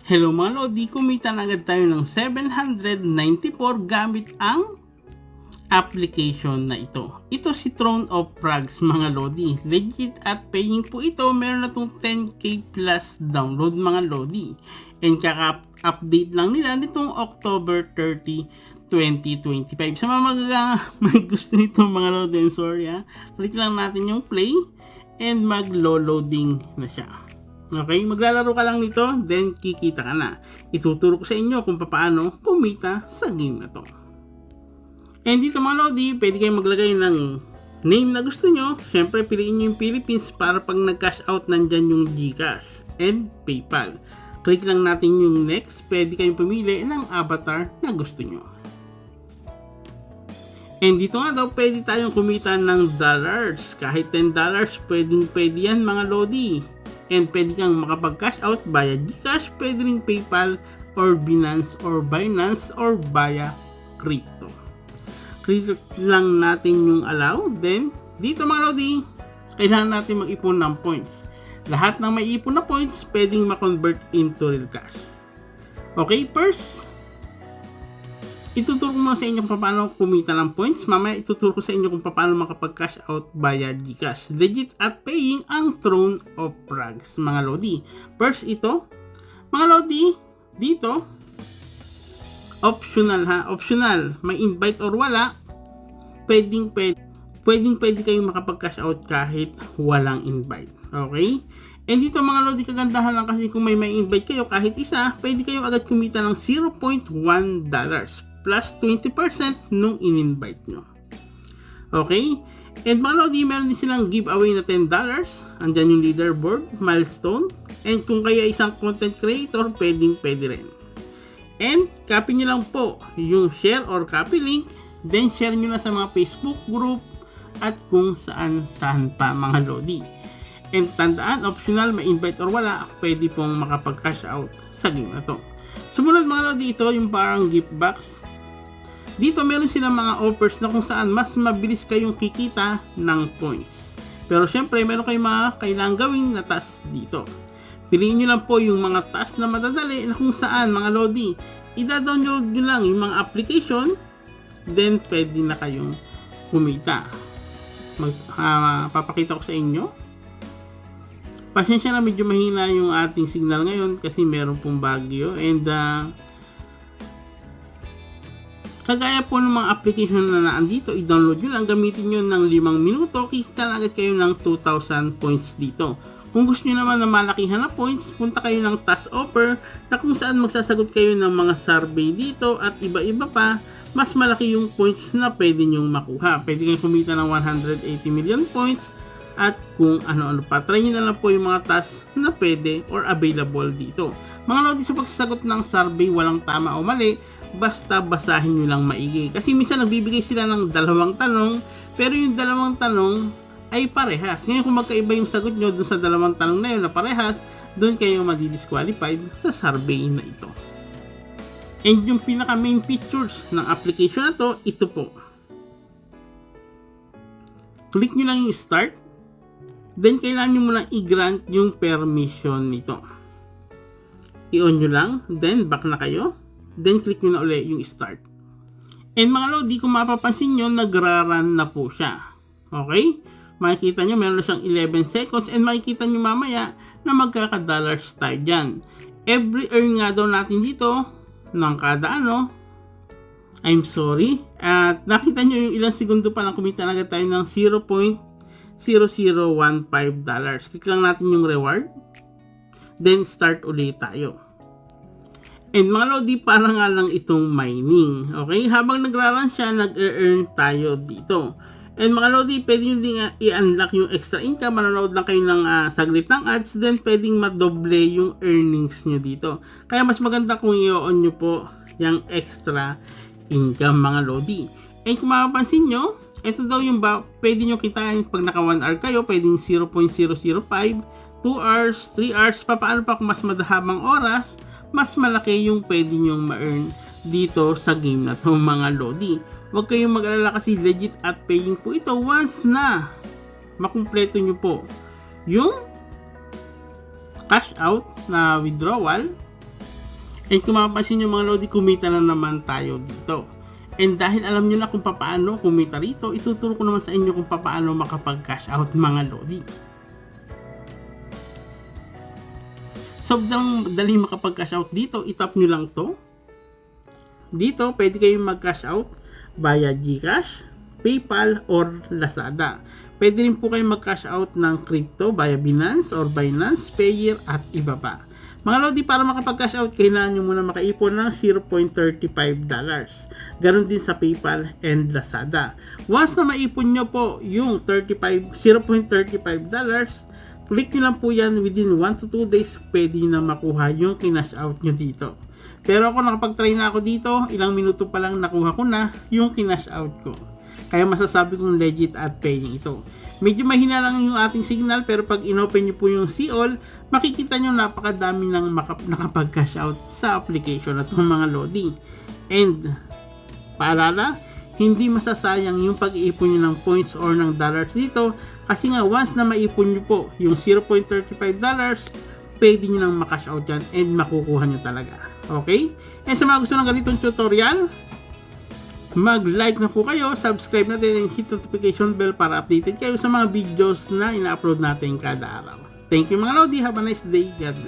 Hello mga Lodi, kumita na agad tayo ng 794 gamit ang application na ito. Ito si Throne of Frogs mga Lodi. Legit at paying po ito. Meron na itong 10k plus download mga Lodi. And kaka-update lang nila nitong October 30, 2025. Sa mga may gusto nito mga Lodi, I'm sorry ha. Click lang natin yung play and maglo-loading na siya. Okay, maglalaro ka lang nito, then kikita ka na. Ituturo ko sa inyo kung paano kumita sa game na to. And dito mga Lodi, pwede kayong maglagay ng name na gusto nyo. Siyempre, piliin nyo yung Philippines para pag nag-cash out, nandyan yung GCash and PayPal. Click lang natin yung next. Pwede kayong pumili ng avatar na gusto nyo. And dito nga daw, pwede tayong kumita ng dollars. Kahit $10, pwede yan mga Lodi. And pwede kang makapag-cash out via GCash, pwede rin PayPal or Binance or via crypto. Click lang natin yung allow. Then, dito mga Lodi, kailangan natin mag-ipon ng points. Lahat ng may ipon na points, pwedeng ma-convert into real cash. Okay, first, ituturo ko muna sa inyo kung paano kumita ng points. Mamaya ituturo ko sa inyo kung paano makapag-cash out via GCash. Legit at paying ang Throne of Frogs, mga Lodi. First ito, mga Lodi, dito, optional ha, optional. May invite or wala, pwedeng kayong makapag-cash out kahit walang invite. Okay? And dito mga Lodi, kagandahan lang kasi kung may invite kayo kahit isa, pwede kayong agad kumita ng $0.1 plus 20% nung in-invite nyo. Okay? And mga Lodi, meron din silang giveaway na $10. Andyan yung leaderboard, milestone. And kung kayo isang content creator, pwede rin. And copy nyo lang po yung share or copy link. Then share nyo na sa mga Facebook group at kung saan pa mga Lodi. And tandaan, optional, may invite or wala, pwede pong makapag-cash out sa game na to. Sumunod mga Lodi, ito yung parang gift box. Dito meron silang mga offers na kung saan mas mabilis kayong kikita ng points. Pero syempre meron kayong mga kailangang gawin na task dito. Piliin nyo lang po yung mga task na madadali na kung saan mga Lodi, i-download nyo lang yung mga application, then pwede na kayong kumita. Papakita ko sa inyo. Pasensya na, medyo mahina yung ating signal ngayon kasi meron pong bagyo. And kagaya po ng mga application na naandito, i-download nyo lang, gamitin nyo ng 5 minuto, kikita na agad kayo ng 2,000 points dito. Kung gusto nyo naman na malakihan na points, punta kayo ng task offer na kung saan magsasagot kayo ng mga survey dito at iba-iba pa, mas malaki yung points na pwede nyong makuha. Pwede kayong kumita ng 180 million points at kung ano-ano pa. Try nyo na lang po yung mga task na pwede or available dito. Mga Lodi, sa pagsasagot ng survey, walang tama o mali, basta basahin nyo lang maigi. Kasi minsan nagbibigay sila ng 2 tanong, pero yung 2 tanong ay parehas. Ngayon kung magkaiba yung sagot nyo dun sa 2 tanong na yun na parehas, dun kayo madi-disqualified sa survey na ito. And yung pinaka main features ng application na to, ito po. Click nyo lang yung start, then kailangan nyo muna i-grant yung permission nito. I-on nyo lang, then back na kayo. Then click nyo na ulit yung start. And mga Lodi, kung mapapansin nyo, nagra-run na po siya. Okay? Makikita nyo, meron na siyang 11 seconds. And makikita nyo mamaya na magkaka-dollars tayo dyan. Every earn nga daw natin dito, ng kada I'm sorry. At nakita nyo yung ilang segundo pa lang kumita na agad tayo ng $0.0015. Click lang natin yung reward. Then start ulit tayo. And mga Lodi, para nga lang itong mining. Okay? Habang nagra-run siya, nag-earn tayo dito. And mga Lodi, pwede nyo din i-unlock yung extra income. Manonood lang kayo ng saglit ng ads. Then pwedeng madoble yung earnings nyo dito. Kaya mas maganda kung i-on nyo po yung extra income mga Lodi. And kung mapapansin nyo, ito daw yung pwede nyo kitain pag naka 1 hour kayo. Pwedeng 0.005, 2 hours, 3 hours. Paano pa kung mas madahabang oras, mas malaki yung pwede nyong ma-earn dito sa game na to mga Lodi. Huwag kayong mag-alala kasi legit at paying po ito once na makumpleto nyo po yung cash out na withdrawal And kung mapapansin nyo mga Lodi, kumita na naman tayo dito. And dahil alam nyo na kung paano kumita rito, ituturo ko naman sa inyo kung paano makapag-cash out mga Lodi. So, dali makapag-cash out dito, itap nyo lang to. Dito, pwede kayong mag-cash out via GCash, PayPal, or Lazada. Pwede rin po kayong mag-cash out ng crypto via Binance or Binance Payer at iba pa. Mga Lodi, para makapag-cash out, kailangan nyo muna makaipon ng $0.35. Ganon din sa PayPal and Lazada. Once na maipon nyo po yung $0.35, click nyo lang po yan, within 1 to 2 days, pwede nyo na makuha yung kinash out nyo dito. Pero ako nakapag-try na ako dito, ilang minuto pa lang nakuha ko na yung kinash out ko. Kaya masasabi kong legit at paying ito. Medyo mahina lang yung ating signal, pero pag inopen nyo po yung see-all, makikita nyo napakadami ng nakapag-cash out sa application na itong mga Lodi. And paalala, hindi masasayang yung pag-iipon nyo ng points or ng dollars dito, kasi nga once na maipon nyo po yung $0.35, pwede nyo nang makash out yan and makukuha nyo talaga. Okay? And sa mga gusto ng ganitong tutorial, mag-like na po kayo, subscribe natin, and hit notification bell para updated kayo sa mga videos na ina-upload natin kada araw. Thank you mga Lodi, have a nice day. God bless.